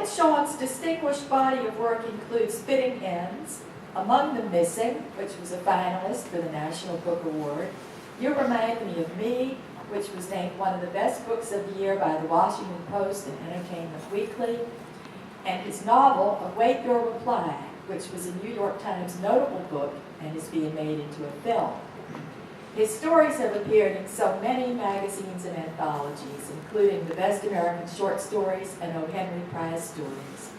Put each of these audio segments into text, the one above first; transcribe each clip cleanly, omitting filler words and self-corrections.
Chaon's distinguished body of work includes Fitting Ends, Among the Missing, which was a finalist for the National Book Award, You Remind Me of Me, which was named one of the best books of the year by the Washington Post and Entertainment Weekly, and his novel, Await Your Reply, which was a New York Times notable book and is being made into a film. His stories have appeared in so many magazines and anthologies, including the Best American Short Stories and O. Henry Prize Stories.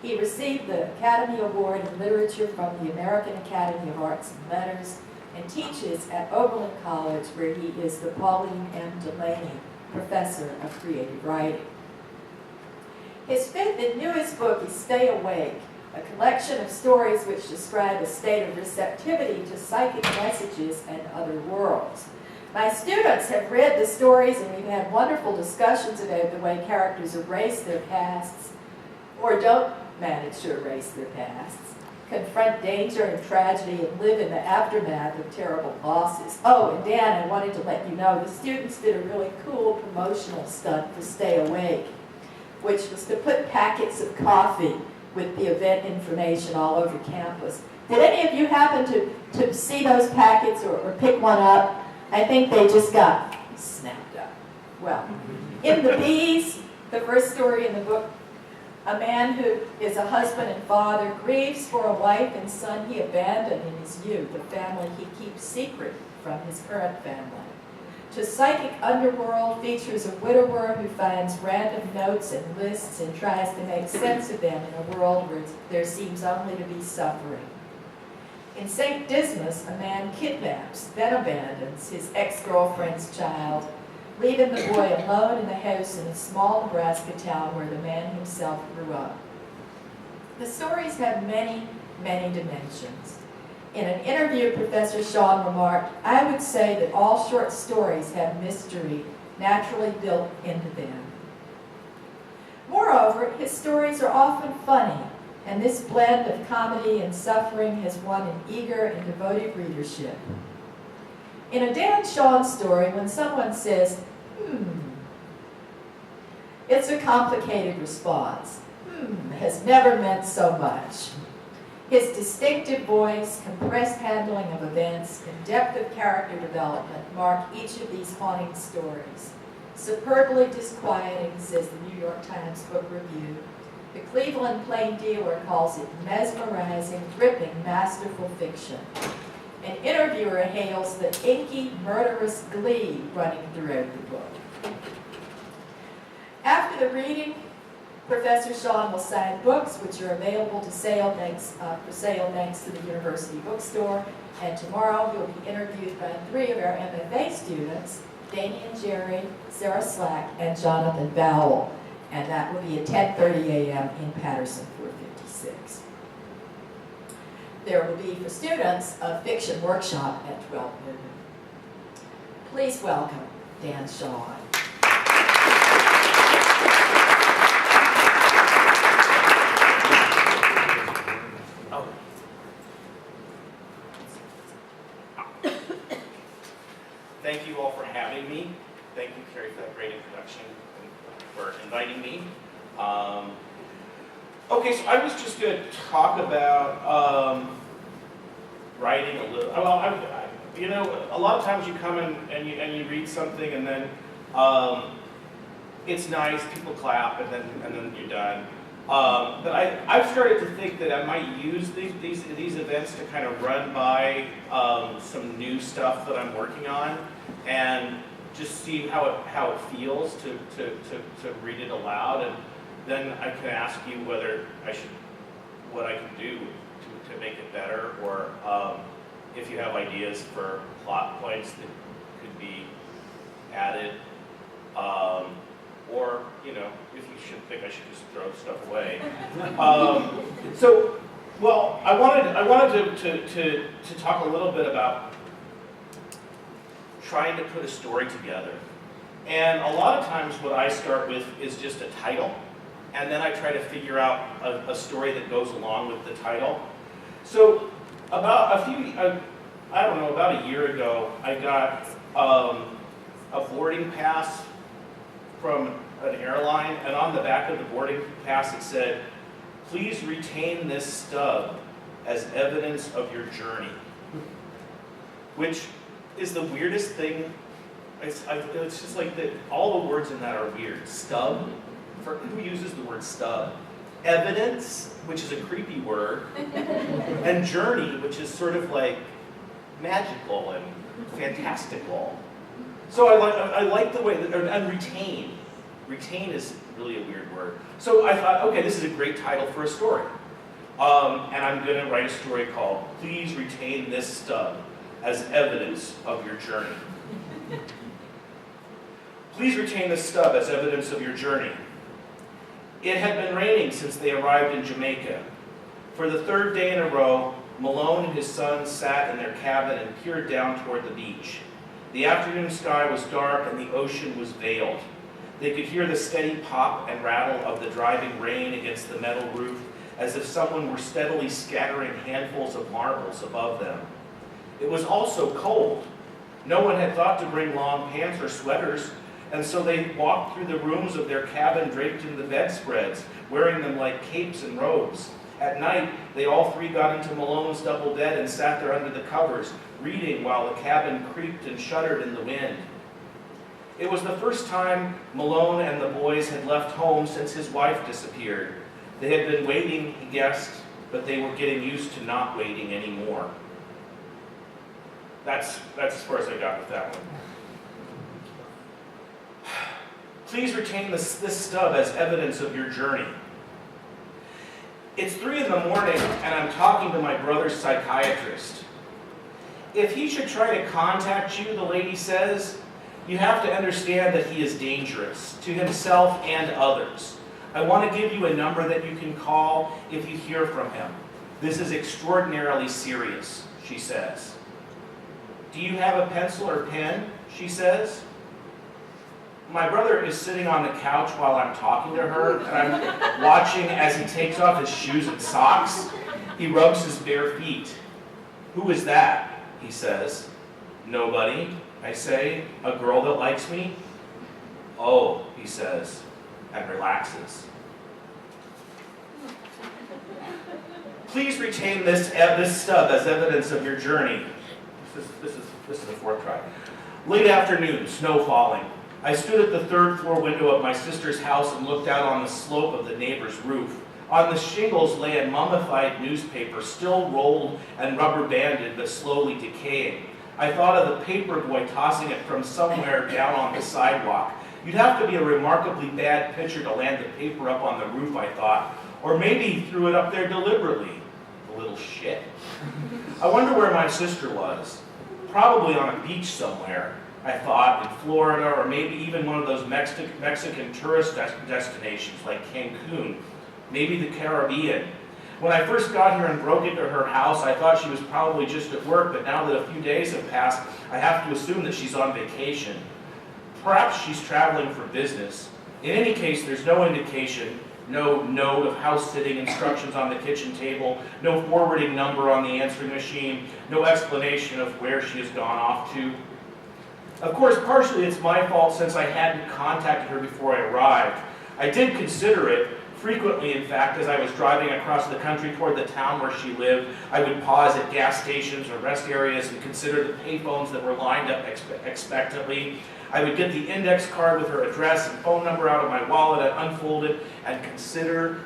He received the Academy Award in Literature from the American Academy of Arts and Letters and teaches at Oberlin College, where he is the Pauline M. Delaney Professor of Creative Writing. His fifth and newest book is Stay Awake, a collection of stories which describe a state of receptivity to psychic messages and other worlds. My students have read the stories, and we've had wonderful discussions about the way characters erase their pasts, or don't manage to erase their pasts, confront danger and tragedy, and live in the aftermath of terrible losses. Oh, and Dan, I wanted to let you know, the students did a really cool promotional stunt for Stay Awake, which was to put packets of coffee with the event information all over campus. Did any of you happen to see those packets or pick one up? I think they just got snapped up. Well, in The Bees, the first story in the book, a man who is a husband and father grieves for a wife and son he abandoned in his youth, a family he keeps secret from his current family. To Psychic Underworld features a widower who finds random notes and lists and tries to make sense of them in a world where there seems only to be suffering. In St. Dismas, a man kidnaps, then abandons his ex-girlfriend's child, leaving the boy alone in the house in a small Nebraska town where the man himself grew up. The stories have many, many dimensions. In an interview, Professor Chaon remarked, "I would say that all short stories have mystery naturally built into them." Moreover, his stories are often funny, and this blend of comedy and suffering has won an eager and devoted readership. In a Dan Chaon story, when someone says, it's a complicated response. Has never meant so much. His distinctive voice, compressed handling of events, and depth of character development mark each of these haunting stories. Superbly disquieting, says the New York Times Book Review. The Cleveland Plain Dealer calls it mesmerizing, gripping, masterful fiction. An interviewer hails the inky, murderous glee running throughout the book. After the reading, Professor Chaon will sign books which are available for sale thanks to the University Bookstore. And tomorrow he'll be interviewed by 3 of our MFA students, Damian Jerry, Sarah Slack, and Jonathan Vowell. And that will be at 10:30 a.m. in Patterson 456. There will be, for students, a fiction workshop at 12 noon. Please welcome Dan Chaon. Thank you all for having me. Thank you, Carrie, for that great introduction and for inviting me. Okay, so I was just going to talk about writing a little. Well, you know, a lot of times you come in and you read something, and then it's nice, people clap, and then you're done. But I've started to think that I might use these events to kind of run by some new stuff that I'm working on, and just see how it feels to read it aloud, and then I can ask you what I can do to make it better, or if you have ideas for plot points that could be added. Or, you know, if you should think I should just throw stuff away. I wanted to talk a little bit about trying to put a story together. And a lot of times what I start with is just a title, and then I try to figure out a story that goes along with the title. So about about a year ago, I got a boarding pass from an airline, and on the back of the boarding pass it said, "Please retain this stub as evidence of your journey," which is the weirdest thing. It's just like that. All the words in that are weird. Stub, who uses the word stub? Evidence, which is a creepy word, and journey, which is sort of like magical and fantastical. So I like the way that, and retain. Retain is really a weird word. So I thought, okay, this is a great title for a story. And I'm going to write a story called "Please Retain This Stub as Evidence of Your Journey." Please retain this stub as evidence of your journey. It had been raining since they arrived in Jamaica. For the third day in a row, Malone and his son sat in their cabin and peered down toward the beach. The afternoon sky was dark and the ocean was veiled. They could hear the steady pop and rattle of the driving rain against the metal roof, as if someone were steadily scattering handfuls of marbles above them. It was also cold. No one had thought to bring long pants or sweaters, and so they walked through the rooms of their cabin draped in the bedspreads, wearing them like capes and robes. At night, they all three got into Malone's double bed and sat there under the covers, reading while the cabin creaked and shuddered in the wind. It was the first time Malone and the boys had left home since his wife disappeared. They had been waiting, he guessed, but they were getting used to not waiting anymore. That's as far as I got with that one. Please retain this stub as evidence of your journey. It's 3 in the morning and I'm talking to my brother's psychiatrist. If he should try to contact you, the lady says, you have to understand that he is dangerous to himself and others. I want to give you a number that you can call if you hear from him. This is extraordinarily serious, she says. Do you have a pencil or pen? She says. My brother is sitting on the couch while I'm talking to her, and I'm watching as he takes off his shoes and socks. He rubs his bare feet. Who is that? He says. Nobody, I say. A girl that likes me? Oh, he says, and relaxes. Please retain this stub as evidence of your journey. This is the 4th try. Late afternoon, snow falling. I stood at the 3rd floor window of my sister's house and looked out on the slope of the neighbor's roof. On the shingles lay a mummified newspaper, still rolled and rubber banded but slowly decaying. I thought of the paper boy tossing it from somewhere down on the sidewalk. You'd have to be a remarkably bad pitcher to land the paper up on the roof, I thought. Or maybe he threw it up there deliberately. The little shit. I wonder where my sister was. Probably on a beach somewhere, I thought, in Florida, or maybe even one of those Mexican tourist destinations like Cancun, maybe the Caribbean. When I first got here and broke into her house, I thought she was probably just at work, but now that a few days have passed, I have to assume that she's on vacation. Perhaps she's traveling for business. In any case, there's no indication, no note of house-sitting instructions on the kitchen table, no forwarding number on the answering machine, no explanation of where she has gone off to. Of course, partially it's my fault since I hadn't contacted her before I arrived. I did consider it, frequently in fact, as I was driving across the country toward the town where she lived. I would pause at gas stations or rest areas and consider the payphones that were lined up expectantly. I would get the index card with her address and phone number out of my wallet and unfold it and consider.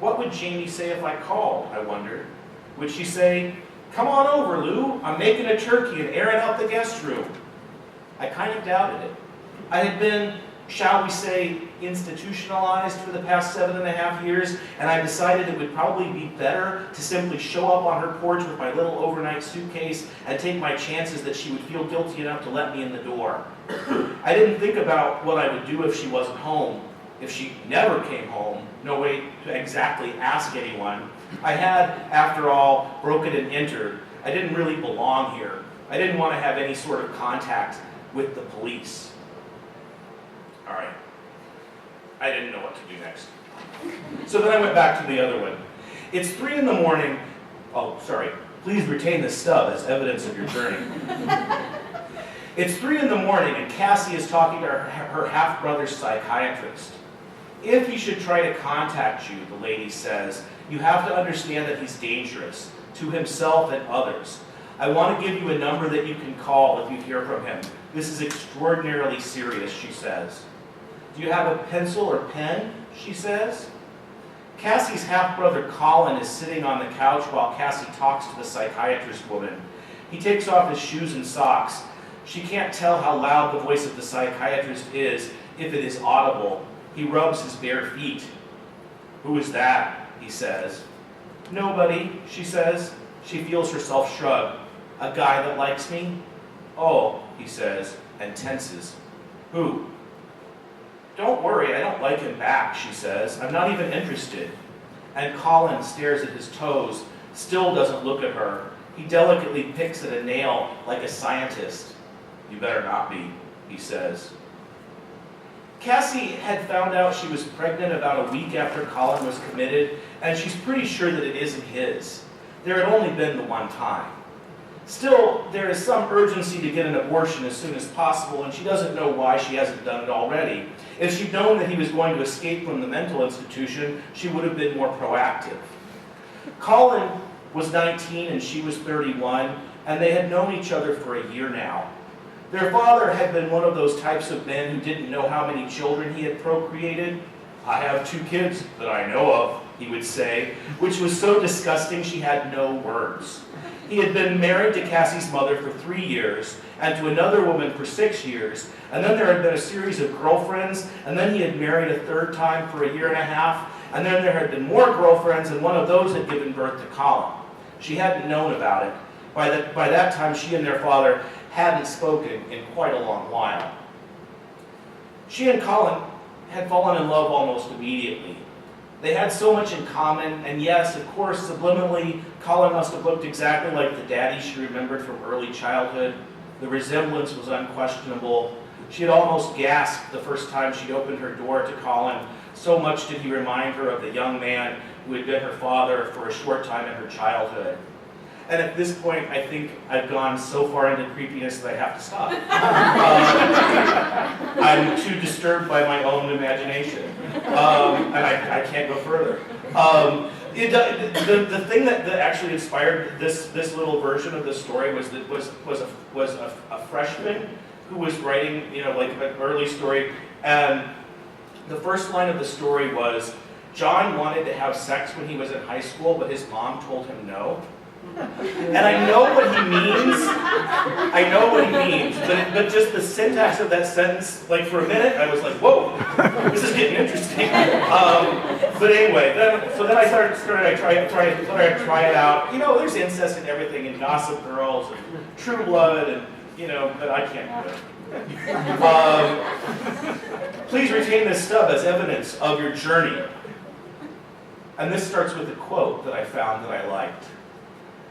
What would Jamie say if I called, I wondered? Would she say, come on over, Lou, I'm making a turkey and airing out the guest room? I kind of doubted it. I had been, shall we say, institutionalized for the past 7.5 years, and I decided it would probably be better to simply show up on her porch with my little overnight suitcase and take my chances that she would feel guilty enough to let me in the door. I didn't think about what I would do if she wasn't home, if she never came home, no way to exactly ask anyone. I had, after all, broken and entered. I didn't really belong here. I didn't want to have any sort of contact with the police. All right. I didn't know what to do next. So then I went back to the other one. It's 3 in the morning. Oh, sorry. Please retain the stub as evidence of your journey. It's 3 in the morning and Cassie is talking to her half-brother's psychiatrist. If he should try to contact you, the lady says, you have to understand that he's dangerous to himself and others. I want to give you a number that you can call if you hear from him. This is extraordinarily serious, she says. Do you have a pencil or pen? She says. Cassie's half-brother Colin is sitting on the couch while Cassie talks to the psychiatrist woman. He takes off his shoes and socks. She can't tell how loud the voice of the psychiatrist is, if it is audible. He rubs his bare feet. Who is that? He says. Nobody, she says. She feels herself shrug. A guy that likes me? Oh, he says, and tenses. Who? Don't worry, I don't like him back, she says. I'm not even interested. And Colin stares at his toes, still doesn't look at her. He delicately picks at a nail like a scientist. You better not be, he says. Cassie had found out she was pregnant about a week after Colin was committed, and she's pretty sure that it isn't his. There had only been the one time. Still, there is some urgency to get an abortion as soon as possible, and she doesn't know why she hasn't done it already. If she'd known that he was going to escape from the mental institution, she would have been more proactive. Colin was 19 and she was 31, and they had known each other for a year now. Their father had been one of those types of men who didn't know how many children he had procreated. I have 2 kids that I know of, he would say, which was so disgusting she had no words. He had been married to Cassie's mother for 3 years, and to another woman for 6 years, and then there had been a series of girlfriends, and then he had married a 3rd time for a year and a half, and then there had been more girlfriends, and one of those had given birth to Colin. She hadn't known about it. By that time, she and their father hadn't spoken in quite a long while. She and Colin had fallen in love almost immediately. They had so much in common, and yes, of course, subliminally, Colin must have looked exactly like the daddy she remembered from early childhood. The resemblance was unquestionable. She had almost gasped the first time she opened her door to Colin. So much did he remind her of the young man who had been her father for a short time in her childhood. And at this point, I think I've gone so far into creepiness that I have to stop. I'm too disturbed by my own imagination, and I can't go further. The thing that actually inspired this little version of the story was a freshman who was writing, like an early story, and the first line of the story was, John wanted to have sex when he was in high school, but his mom told him no. And I know what he means. But just the syntax of that sentence, like for a minute, I was like, whoa, this is getting interesting. But anyway, then I started to try it out. There's incest and everything, and Gossip Girls, and True Blood, and but I can't do it. Please retain this stub as evidence of your journey. And this starts with a quote that I found that I liked.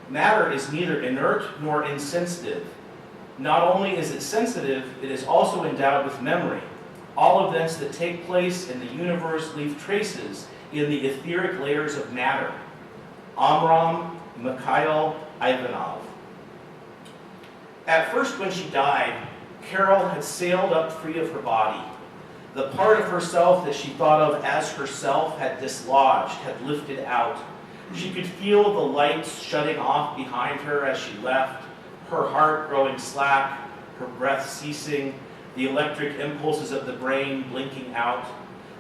Matter is neither inert nor insensitive. Not only is it sensitive, it is also endowed with memory. All events that take place in the universe leave traces in the etheric layers of matter. Amram Mikhail Ivanov. At first, when she died, Carol had sailed up free of her body. The part of herself that she thought of as herself had dislodged, had lifted out. She could feel the lights shutting off behind her as she left, her heart growing slack, her breath ceasing, the electric impulses of the brain blinking out.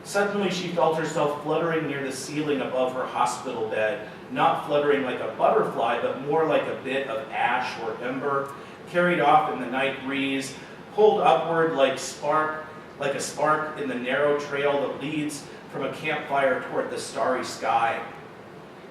Suddenly she felt herself fluttering near the ceiling above her hospital bed, not fluttering like a butterfly, but more like a bit of ash or ember, carried off in the night breeze, pulled upward like a spark in the narrow trail that leads from a campfire toward the starry sky.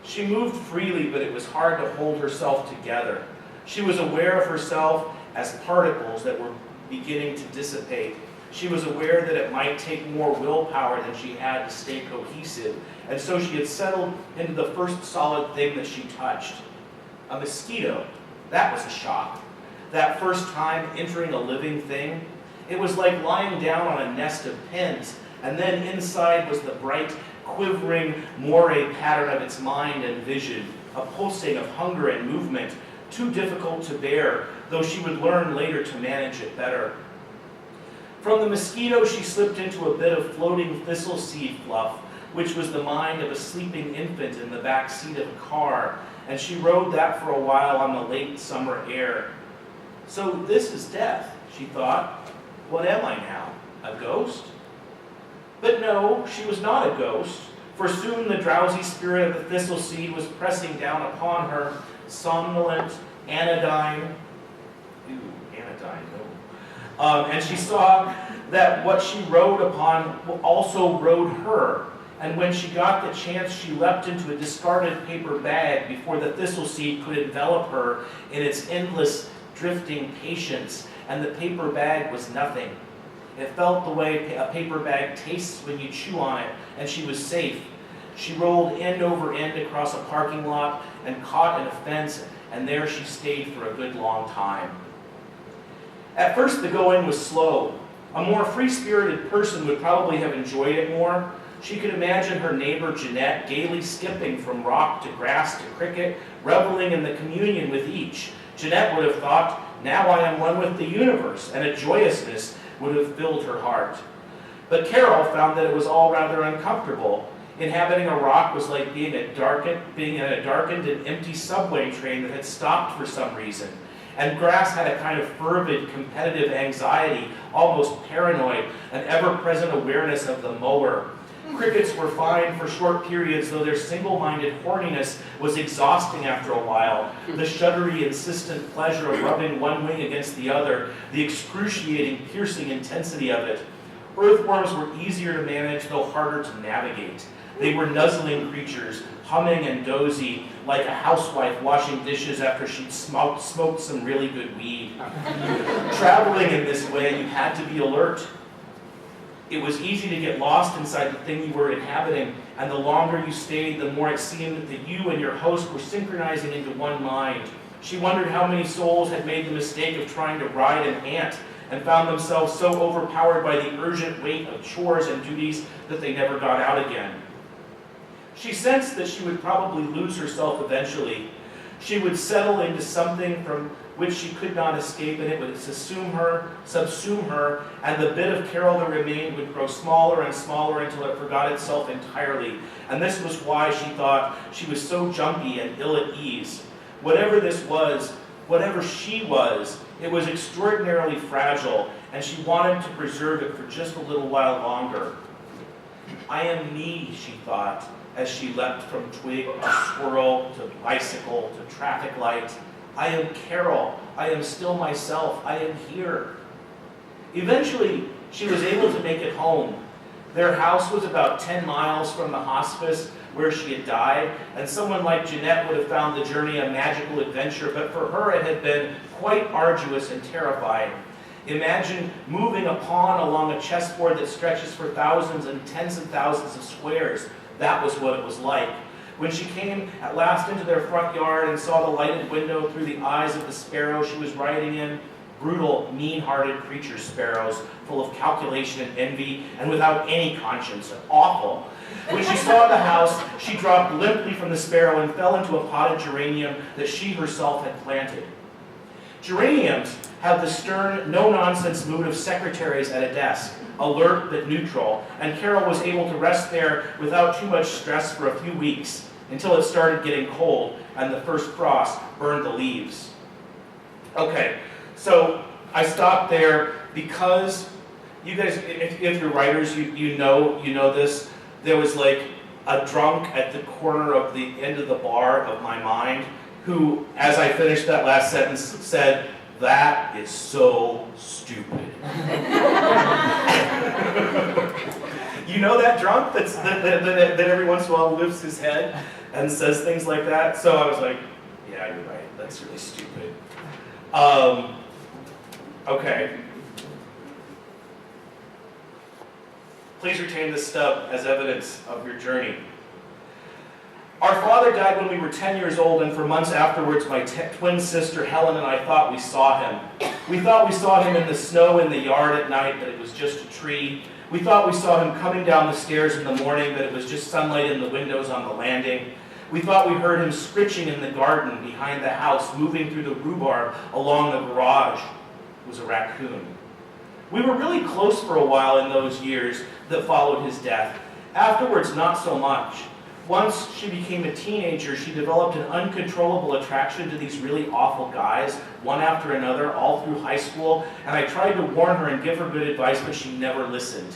She moved freely, but it was hard to hold herself together. She was aware of herself as particles that were beginning to dissipate. She was aware that it might take more willpower than she had to stay cohesive, and so she had settled into the first solid thing that she touched. A mosquito. That was a shock. That first time entering a living thing, it was like lying down on a nest of pins, and then inside was the bright, quivering moire pattern of its mind and vision, a pulsing of hunger and movement, too difficult to bear, though she would learn later to manage it better. From the mosquito, she slipped into a bit of floating thistle seed fluff, which was the mind of a sleeping infant in the back seat of a car, and she rode that for a while on the late summer air. So this is death, she thought. What am I now, a ghost? But no, she was not a ghost, for soon the drowsy spirit of the thistle seed was pressing down upon her, somnolent, anodyne. Ooh, anodyne, no. And she saw that what she rode upon also rode her. And when she got the chance, she leapt into a discarded paper bag before the thistle seed could envelop her in its endless, drifting patience. And the paper bag was nothing. It felt the way a paper bag tastes when you chew on it, and she was safe. She rolled end over end across a parking lot and caught in a fence, and there she stayed for a good long time. At first, the going was slow. A more free-spirited person would probably have enjoyed it more. She could imagine her neighbor Jeanette gaily skipping from rock to grass to cricket, reveling in the communion with each. Jeanette would have thought, now I am one with the universe, and a joyousness would have filled her heart. But Carol found that it was all rather uncomfortable. Inhabiting a rock was like being in a darkened and empty subway train that had stopped for some reason. And grass had a kind of fervid, competitive anxiety, almost paranoid, an ever-present awareness of the mower. Crickets were fine for short periods, though their single-minded horniness was exhausting after a while. The shuddery, insistent pleasure of rubbing one wing against the other, the excruciating, piercing intensity of it. Earthworms were easier to manage, though harder to navigate. They were nuzzling creatures, humming and dozy, like a housewife washing dishes after she'd smoked some really good weed. Traveling in this way, you had to be alert. It was easy to get lost inside the thing you were inhabiting, and the longer you stayed, the more it seemed that you and your host were synchronizing into one mind. She wondered how many souls had made the mistake of trying to ride an ant and found themselves so overpowered by the urgent weight of chores and duties that they never got out again. She sensed that she would probably lose herself eventually. She would settle into something from which she could not escape, and it would subsume her, and the bit of Carol that remained would grow smaller and smaller until it forgot itself entirely. And this was why she thought she was so jumpy and ill at ease. Whatever this was, whatever she was, it was extraordinarily fragile, and she wanted to preserve it for just a little while longer. I am me, she thought, as she leapt from twig to squirrel to bicycle to traffic light. I am Carol. I am still myself. I am here. Eventually, she was able to make it home. Their house was about 10 miles from the hospice where she had died, and someone like Jeanette would have found the journey a magical adventure, but for her it had been quite arduous and terrifying. Imagine moving a pawn along a chessboard that stretches for thousands and tens of thousands of squares. That was what it was like. When she came at last into their front yard and saw the lighted window through the eyes of the sparrow she was riding in, brutal, mean-hearted creature sparrows, full of calculation and envy, and without any conscience, awful. When she saw the house, she dropped limply from the sparrow and fell into a potted geranium that she herself had planted. Geraniums have the stern, no-nonsense mood of secretaries at a desk, alert but neutral, and Carol was able to rest there without too much stress for a few weeks, until it started getting cold and the first frost burned the leaves. Okay, so I stopped there because you guys, if you're writers, you know this. There was like a drunk at the corner of the end of the bar of my mind who, as I finished that last sentence, said, "That is so stupid." You know that drunk that every once in a while lifts his head and says things like that? So I was like, yeah, you're right. That's really stupid. Okay. Please retain this stub as evidence of your journey. Our father died when we were 10 years old, and for months afterwards, my twin sister Helen and I thought we saw him. We thought we saw him in the snow in the yard at night, but it was just a tree. We thought we saw him coming down the stairs in the morning, but it was just sunlight in the windows on the landing. We thought we heard him scritching in the garden behind the house, moving through the rhubarb along the garage. It was a raccoon. We were really close for a while in those years that followed his death. Afterwards, not so much. Once she became a teenager, she developed an uncontrollable attraction to these really awful guys, one after another, all through high school, and I tried to warn her and give her good advice, but she never listened.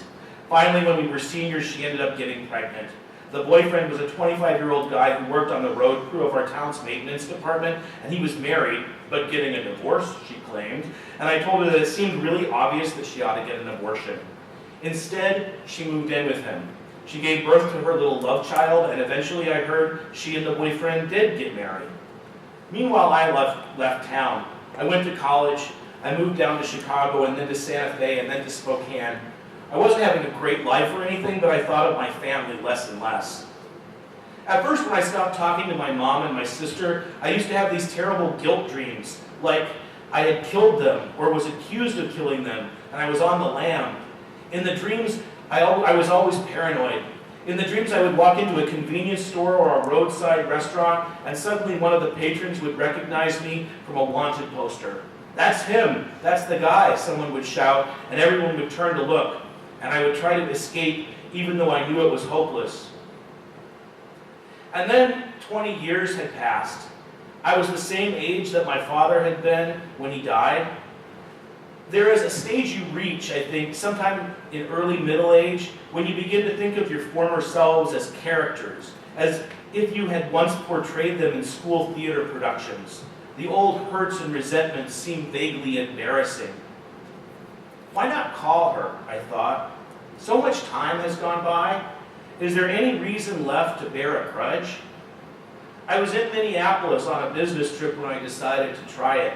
Finally, when we were seniors, she ended up getting pregnant. The boyfriend was a 25-year-old guy who worked on the road crew of our town's maintenance department, and he was married, but getting a divorce, she claimed, and I told her that it seemed really obvious that she ought to get an abortion. Instead, she moved in with him. She gave birth to her little love child, and eventually I heard she and the boyfriend did get married. Meanwhile, I left town. I went to college, I moved down to Chicago, and then to Santa Fe, and then to Spokane. I wasn't having a great life or anything, but I thought of my family less and less. At first, when I stopped talking to my mom and my sister, I used to have these terrible guilt dreams, like I had killed them, or was accused of killing them, and I was on the lam. In the dreams, I was always paranoid. In the dreams, I would walk into a convenience store or a roadside restaurant, and suddenly one of the patrons would recognize me from a wanted poster. "That's him! That's the guy!" someone would shout, and everyone would turn to look, and I would try to escape, even though I knew it was hopeless. And then 20 years had passed. I was the same age that my father had been when he died. There is a stage you reach, I think, sometime in early middle age, when you begin to think of your former selves as characters, as if you had once portrayed them in school theater productions. The old hurts and resentments seem vaguely embarrassing. Why not call her, I thought. So much time has gone by. Is there any reason left to bear a grudge? I was in Minneapolis on a business trip when I decided to try it.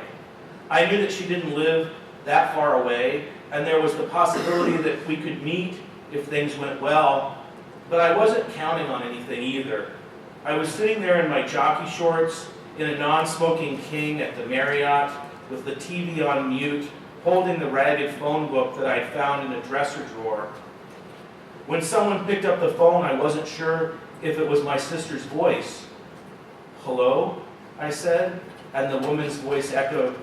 I knew that she didn't live that far away, and there was the possibility that we could meet if things went well, but I wasn't counting on anything either. I was sitting there in my jockey shorts, in a non-smoking King at the Marriott, with the TV on mute, holding the ragged phone book that I'd found in a dresser drawer. When someone picked up the phone, I wasn't sure if it was my sister's voice. "Hello?" I said, and the woman's voice echoed.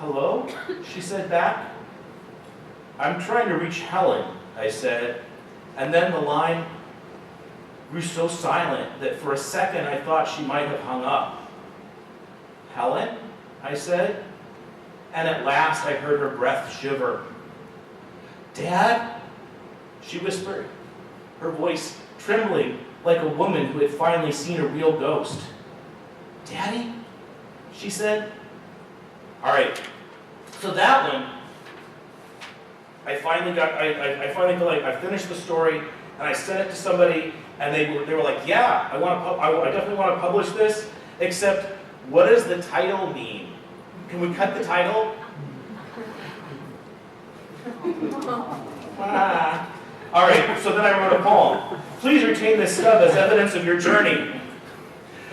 "Hello?" she said back. "I'm trying to reach Helen," I said, and then the line grew so silent that for a second I thought she might have hung up. "Helen?" I said, and at last I heard her breath shiver. "Dad?" she whispered, her voice trembling like a woman who had finally seen a real ghost. "Daddy?" she said. All right, so that one, I finally feel like I finished the story, and I sent it to somebody, and they were like, "Yeah, I definitely want to publish this, except what does the title mean? Can we cut the title?" All right, so then I wrote a poem. "Please retain this stub as evidence of your journey."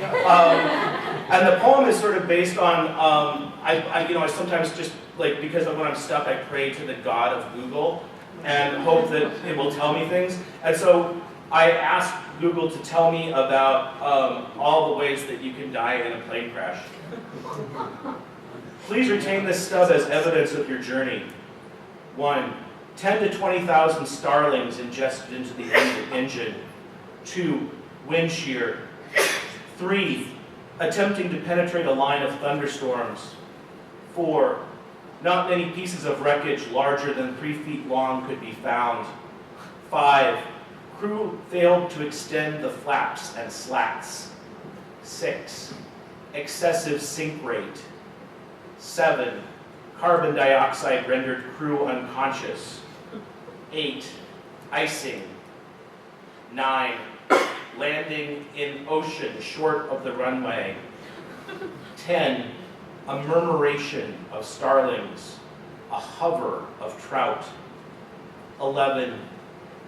And the poem is sort of based on, I sometimes just, like, because of when I'm stuck, I pray to the God of Google and hope that it will tell me things. And so I asked Google to tell me about all the ways that you can die in a plane crash. "Please retain this stub as evidence of your journey. 1. 10 to 20,000 starlings ingested into the engine. 2. Wind shear. 3. Attempting to penetrate a line of thunderstorms. 4. Not many pieces of wreckage larger than 3 feet long could be found. 5. Crew failed to extend the flaps and slats. 6. Excessive sink rate. 7. Carbon dioxide rendered crew unconscious. 8. Icing. 9. Landing in ocean short of the runway. 10. A murmuration of starlings, a hover of trout. 11.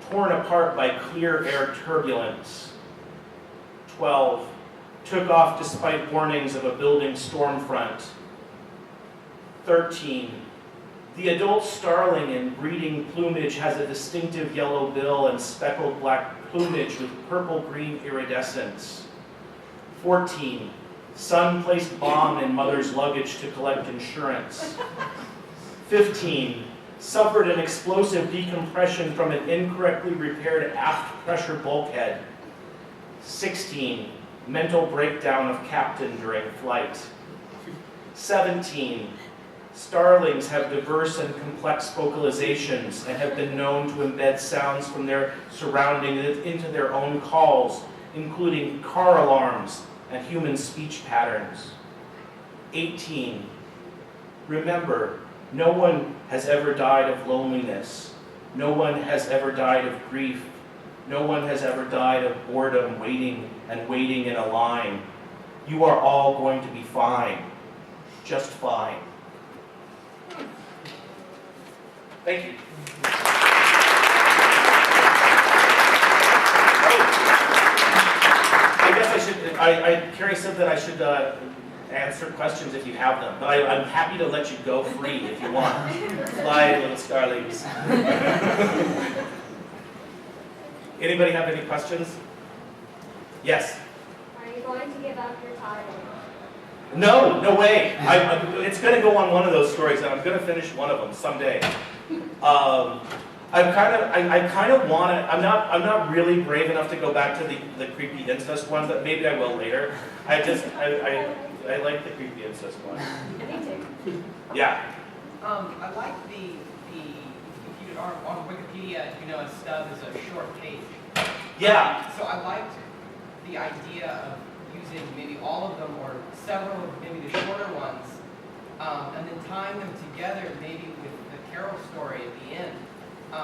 Torn apart by clear air turbulence. 12. Took off despite warnings of a building storm front. 13. The adult starling in breeding plumage has a distinctive yellow bill and speckled black plumage with purple-green iridescence. 14, son placed bomb in mother's luggage to collect insurance. 15, suffered an explosive decompression from an incorrectly repaired aft pressure bulkhead. 16, mental breakdown of captain during flight. 17, starlings have diverse and complex vocalizations and have been known to embed sounds from their surroundings into their own calls, including car alarms and human speech patterns. 18, remember, no one has ever died of loneliness. No one has ever died of grief. No one has ever died of boredom, waiting and waiting in a line. You are all going to be fine. Just fine. Thank you. I guess I should, Carrie said that I should answer questions if you have them, but I'm happy to let you go free if you want. Fly, little starlings. Anybody have any questions? Yes? Are you going to give up your title? No, no way. It's going to go on one of those stories, and I'm going to finish one of them someday. I kind of want to. I'm not really brave enough to go back to the creepy incest one, but maybe I will later. I like the creepy incest one. Me too. Yeah. I like if you are on Wikipedia, a stub is a short page. Yeah. So I liked the idea of using maybe all of them or several of maybe the shorter ones, and then tying them together maybe with the Carol story at the end. I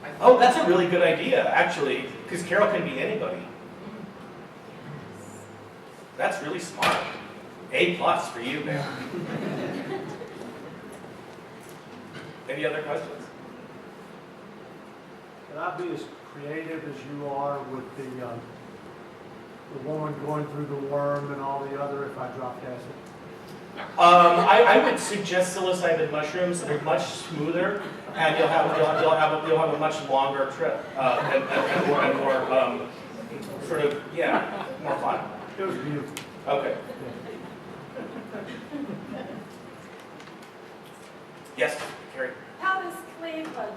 think Oh, that's a really good idea, actually, because Carol can be anybody. That's really smart. A+ for you, man. Any other questions? Can I be as creative as you are with the woman going through the worm and all the other if I dropped acid? I would suggest psilocybin mushrooms. They're much smoother, and you'll have a much longer trip and more sort of more fun. It was beautiful. Okay. Yes, Carrie. How does Cleveland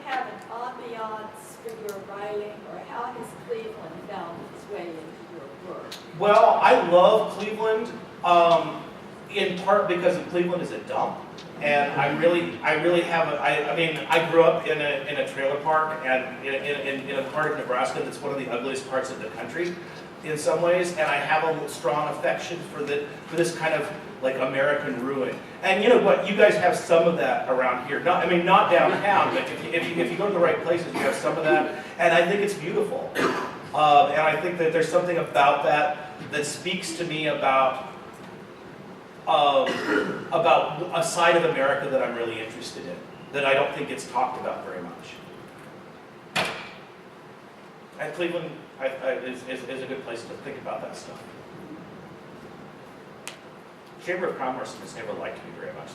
have an ambiance for your writing, or how has Cleveland found its way into your work? Well, I love Cleveland, in part because Cleveland is a dump, and I really have I grew up in a trailer park and in a part of Nebraska that's one of the ugliest parts of the country, in some ways, and I have a strong affection for this kind of like American ruin. And you know what? You guys have some of that around here. Not downtown, but if you go to the right places, you have some of that, and I think it's beautiful. And I think that there's something about that speaks to me about a side of America that I'm really interested in, that I don't think gets talked about very much. And Cleveland is a good place to think about that stuff. Chamber of Commerce has never liked me very much,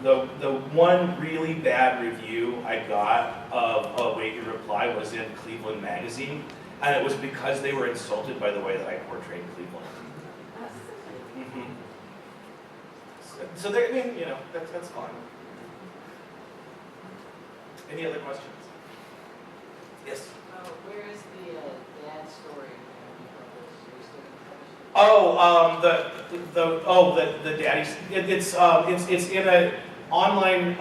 though. The one really bad review I got of Await Your Reply was in Cleveland Magazine, and it was because they were insulted by the way that I portrayed Cleveland. Mm-hmm. So there, that's fine. Any other questions? Yes. Where is the dad story? The daddies. It's in an online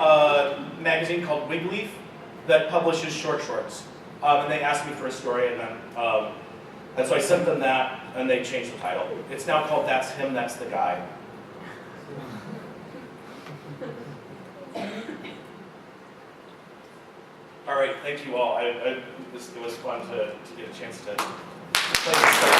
magazine called Wigleaf that publishes short shorts. And they asked me for a story, and so I sent them that, and they changed the title. It's now called That's Him, That's the Guy. All right, thank you all. It was fun to get a chance to play this stuff.